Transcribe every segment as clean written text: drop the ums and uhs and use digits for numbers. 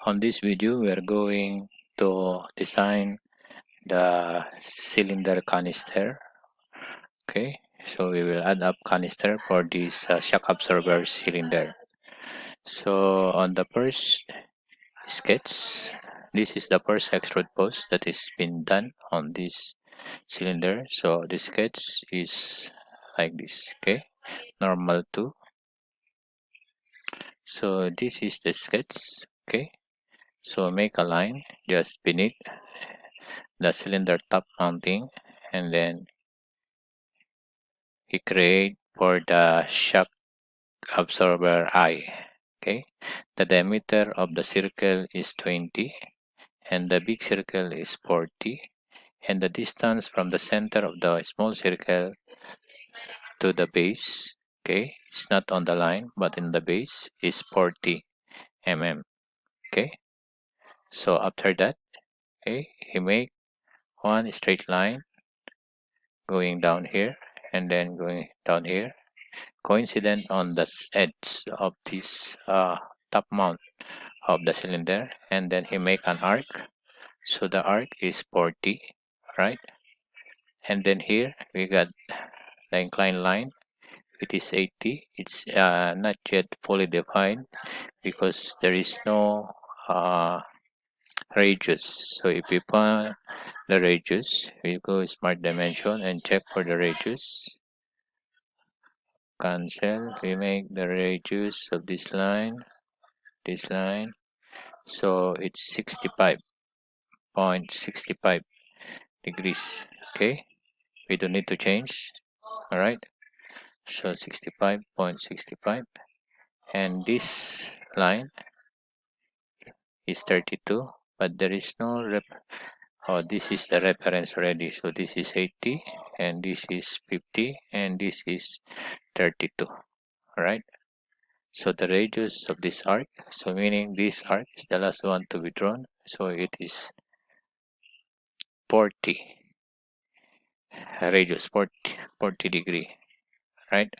On this video, we are going to design the cylinder canister. Okay, so we will add up canister for this shock absorber cylinder. So on the first sketch, this is the first extrude post that is been done on this cylinder. So the sketch is like this. Okay, normal 2. So this is the sketch. Okay, so make a line just beneath the cylinder top mounting, and then he create for the shock absorber eye. Okay, the diameter of the circle is 20 and the big circle is 40, and the distance from the center of the small circle to the base, okay, it's not on the line but in the base, is 40 mm. Okay, so after that, okay, he make one straight line going down here and then going down here, coincident on the edge of this top mount of the cylinder, and then he make an arc. So the arc is 40, right? And then here we got the inclined line. It is 80. It's not yet fully defined because there is no radius. So if we find the radius, we go smart dimension and check for the radius. Cancel. We make the radius of this line. So it's 65.65 degrees. Okay, we don't need to change. All right, so 65.65, and this line is 32, but there is no this is the reference already. So this is 80 and this is 50 and this is 32. All right, so the radius of this arc, so meaning this arc is the last one to be drawn, so it is 40 radius, 40 degree, right?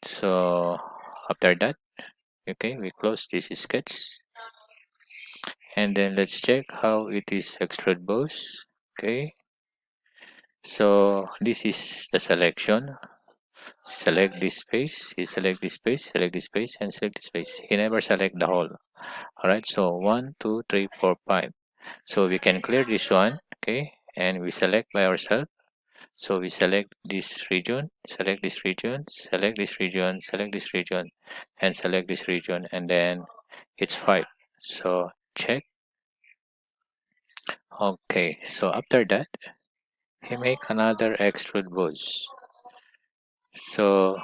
So after that, okay, we close this sketch, and then let's check how it is extrude boss. Okay, so this is the selection. Select this space, he select this space, select this space, and select this space. He never select the whole. All right, so 1 2 3 4 5. So we can clear this one. Okay, and we select by ourselves. So we select this region, select this region, select this region, select this region, and select this region, and then it's 5. So check. Okay, so after that, he make another extrude boss. So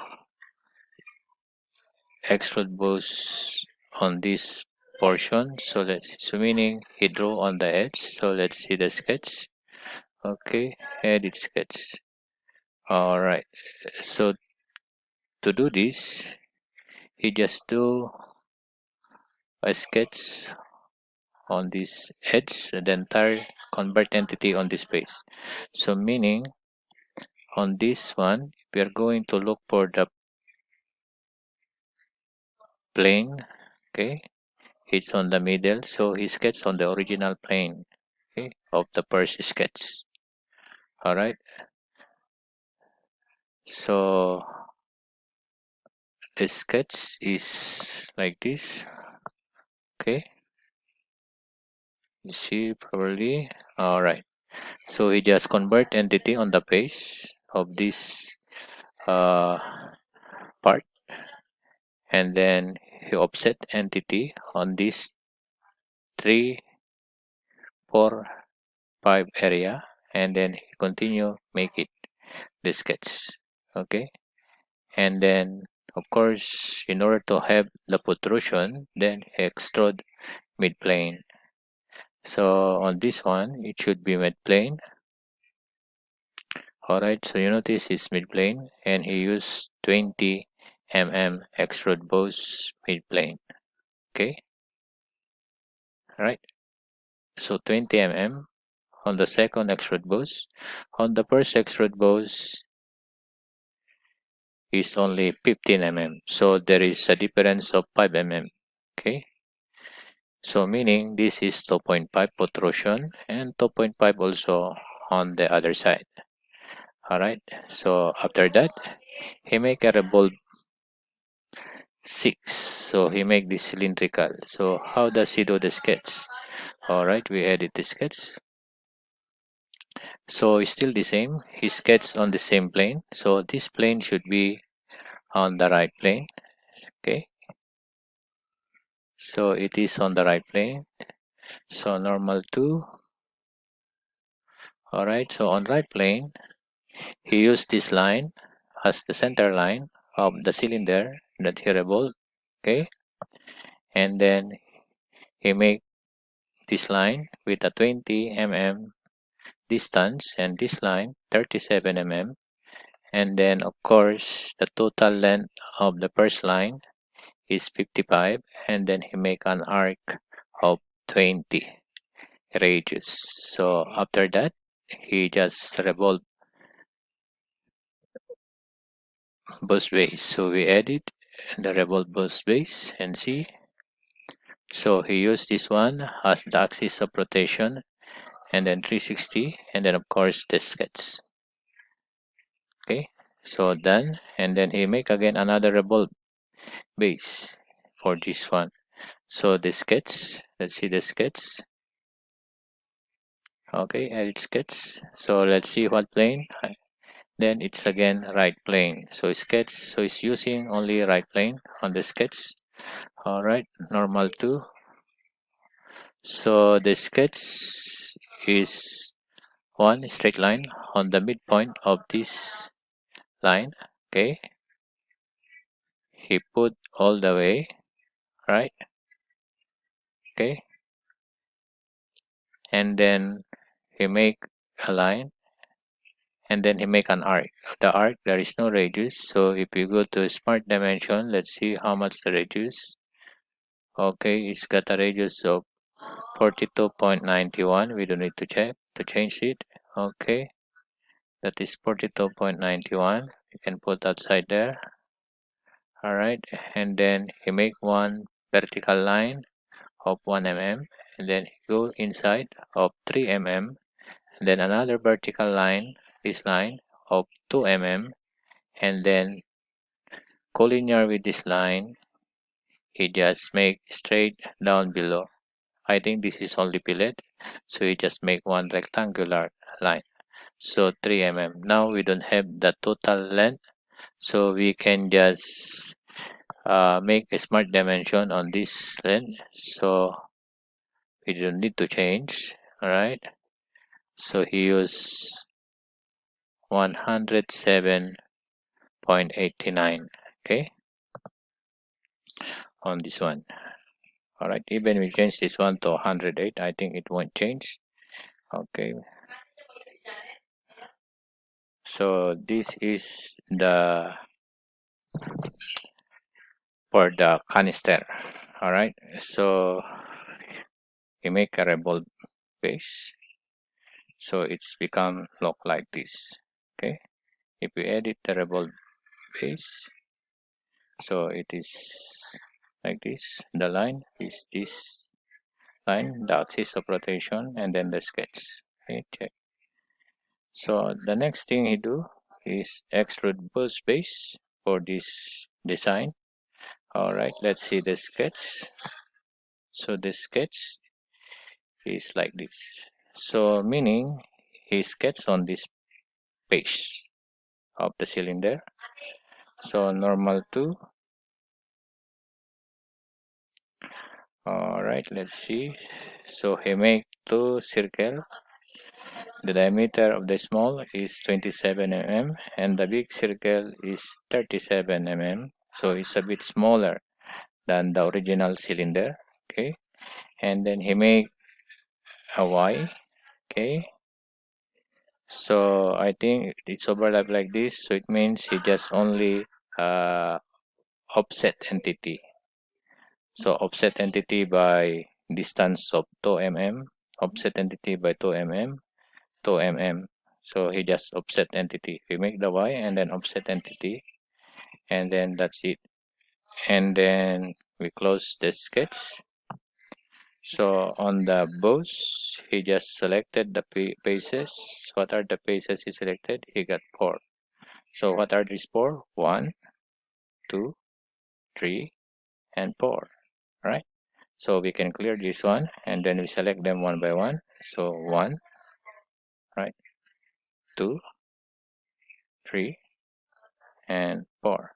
extrude boss on this portion. So meaning he draw on the edge. So let's see the sketch. Okay, edit sketch. All right. So to do this, he just do a sketch on this edge, the entire convert entity on this space. So meaning on this one, we are going to look for the plane. Okay, it's on the middle, so he sketched on the original plane, okay, of the first sketch. All right, so the sketch is like this. Okay, you see probably. All right, so he just convert entity on the base of this part, and then he offset entity on this 3 4 5 area, and then he continue make it the sketch. Okay, and then of course in order to have the protrusion, then extrude mid plane. So on this one it should be mid plane. Alright, so you notice it's mid plane and he used 20 extrude boss mid plane. Okay, alright, so 20 on the second extrude boss. On the first extrude boss is only 15 so there is a difference of 5 Okay, So meaning this is 2.5 protrusion and 2.5 also on the other side. Alright, so after that, he make a revolve 6. So he make this cylindrical. So how does he do the sketch? Alright, we edit the sketch. So it's still the same. He sketched on the same plane. So this plane should be on the right plane. Okay. So it is on the right plane. So normal 2. Alright, so on right plane, he used this line as the center line of the cylinder that he revolved. Okay. And then he make this line with a 20 mm distance and this line 37 mm, and then of course the total length of the first line is 55, and then he make an arc of 20 radius. So after that he just revolve both ways. So we edit the revolve both ways and see. So he used this one as the axis of rotation, and then 360, and then of course the sketch. Okay, so done, and then he make again another revolve base for this one. So the sketch, let's see the sketch. Okay, edit sketch. So let's see what plane. Then it's again right plane. So sketch, so it's using only right plane on the sketch. All right, normal 2. So the sketch is one straight line on the midpoint of this line. Okay, he put all the way, right? Okay, and then he make a line, and then he make an arc. The arc, there is no radius, so if you go to smart dimension, let's see how much the radius. Okay, it's got a radius of 42.91. We don't need to check to change it. Okay, that is 42.91. You can put outside there. All right, and then you make one vertical line of 1 mm, and then go inside of 3 mm, and then another vertical line, this line of 2 mm, and then collinear with this line, he just make straight down below. I think this is only fillet, so you just make one rectangular line. So 3 mm. Now we don't have the total length, so we can just make a smart dimension on this length. So we don't need to change. All right. So he used 107.89. Okay, on this one. All right. Even we change this one to 108, I think it won't change. Okay. So this is the for the canister. All right. So you make a revolve base, so it's become look like this. Okay. If we edit the revolve base, so it is like this. The line is this line, the axis of rotation, and then the sketch. Okay, check. So the next thing he do is extrude both base for this design. All right, let's see the sketch. So the sketch is like this. So meaning he sketched on this page of the cylinder. So normal 2. All right, let's see. So he make 2 circle. The diameter of the small is 27 mm and the big circle is 37 mm. So it's a bit smaller than the original cylinder. Okay, and then he make a Y. Okay, so I think it's overlap like this, so it means he just only offset entity. So offset entity by distance of 2 mm, offset entity by 2 mm, 2 mm. So he just offset entity. We make the Y and then offset entity, and then that's it. And then we close the sketch. So on the bows, he just selected the paces. What are the paces he selected? He got 4. So what are these 4? 1, 2, 3, and 4. Right? So we can clear this one and then we select them one by one. So 1, right? 2, 3, and 4.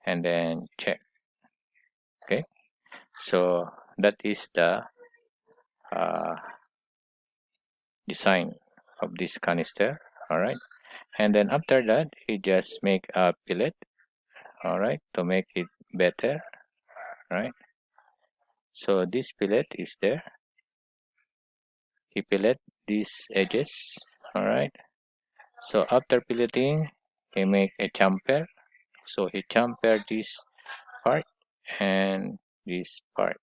And then check. Okay. So that is the uh, design of this canister. All right. And then after that, you just make a pillet. All right. To make it better. Right. So this pillet is there. He pillet these edges. All right. So after pilleting, he make a chamfer. So he chamfer this part and this part.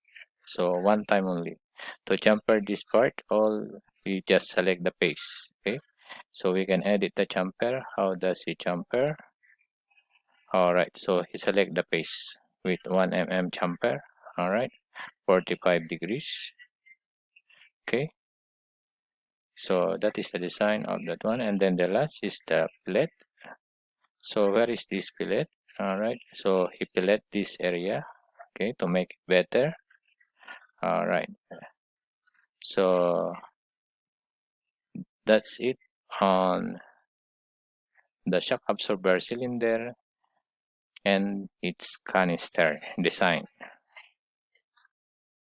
So one time only. To chamfer this part, all we just select the face. Okay. So we can edit the chamfer. How does he chamfer? Alright, so he select the face with 1 mm chamfer. Alright, 45 degrees. Okay, so that is the design of that one. And then the last is the fillet. So where is this fillet? Alright, so he fillet this area. Okay, to make it better. Alright, so that's it on the shock absorber cylinder and its canister design.